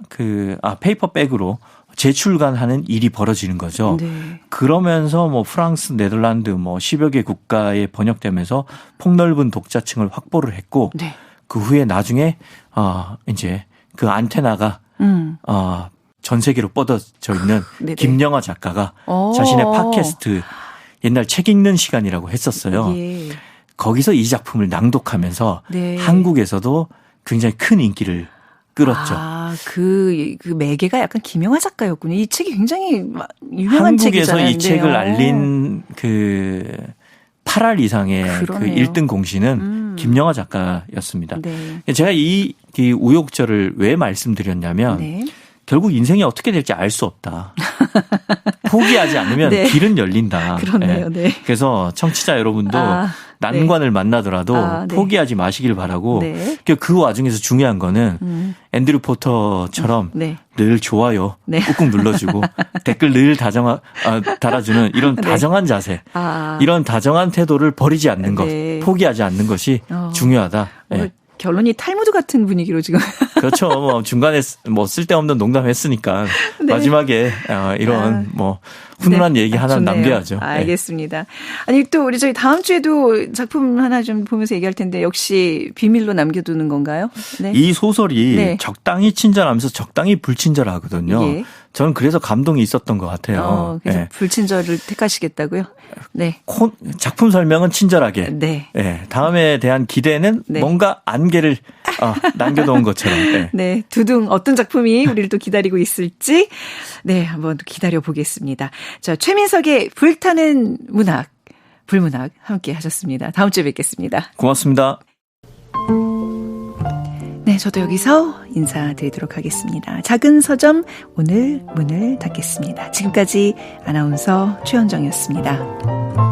페이퍼백으로 재출간하는 일이 벌어지는 거죠. 네. 그러면서 뭐 프랑스, 네덜란드 뭐 10여 개 국가에 번역되면서 폭넓은 독자층을 확보를 했고 네. 그 후에 나중에 이제 그 안테나가 전 세계로 뻗어져 있는 네네. 김영하 작가가 자신의 팟캐스트 옛날 책 읽는 시간이라고 했었어요. 예. 거기서 이 작품을 낭독하면서 네. 한국에서도 굉장히 큰 인기를 끌었죠. 그 매개가 약간 김영하 작가였군요. 이 책이 굉장히 유명한 책이잖아요. 한국에서 이 책을 알린 그 8할 이상의 그러네요. 그 1등 공신은 김영하 작가였습니다. 네. 제가 이 우여곡절을 왜 말씀드렸냐면 네. 결국 인생이 어떻게 될지 알 수 없다. 포기하지 않으면 네. 길은 열린다. 그렇네요. 네. 그래서 청취자 여러분도 난관을 만나더라도 네. 포기하지 마시길 바라고 네. 그 와중에서 중요한 거는 앤드류 포터처럼 네. 늘 좋아요 네. 꾹꾹 눌러주고 댓글 늘 달아주는 이런 네. 다정한 자세 이런 다정한 태도를 버리지 않는 네. 것 포기하지 않는 것이 중요하다. 네. 결론이 탈무드 같은 분위기로 지금. 그렇죠. 뭐 중간에 뭐 쓸데없는 농담했으니까 네. 마지막에 이런 뭐 훈훈한 얘기 하나 좋네요. 남겨야죠. 알겠습니다. 아니 또 우리 저희 다음 주에도 작품 하나 좀 보면서 얘기할 텐데 역시 비밀로 남겨두는 건가요? 네. 이 소설이 네. 적당히 친절하면서 적당히 불친절하거든요. 예. 저는 그래서 감동이 있었던 것 같아요. 그래서 네. 불친절을 택하시겠다고요? 네. 작품 설명은 친절하게. 네. 네. 다음에 대한 기대는 네. 뭔가 안개를 남겨놓은 것처럼. 네. 네. 두둥 어떤 작품이 우리를 또 기다리고 있을지 네, 한번 기다려 보겠습니다. 자, 최민석의 불타는 문학, 불문학 함께 하셨습니다. 다음 주에 뵙겠습니다. 고맙습니다. 네, 저도 여기서 인사드리도록 하겠습니다. 작은 서점 오늘 문을 닫겠습니다. 지금까지 아나운서 최현정이었습니다.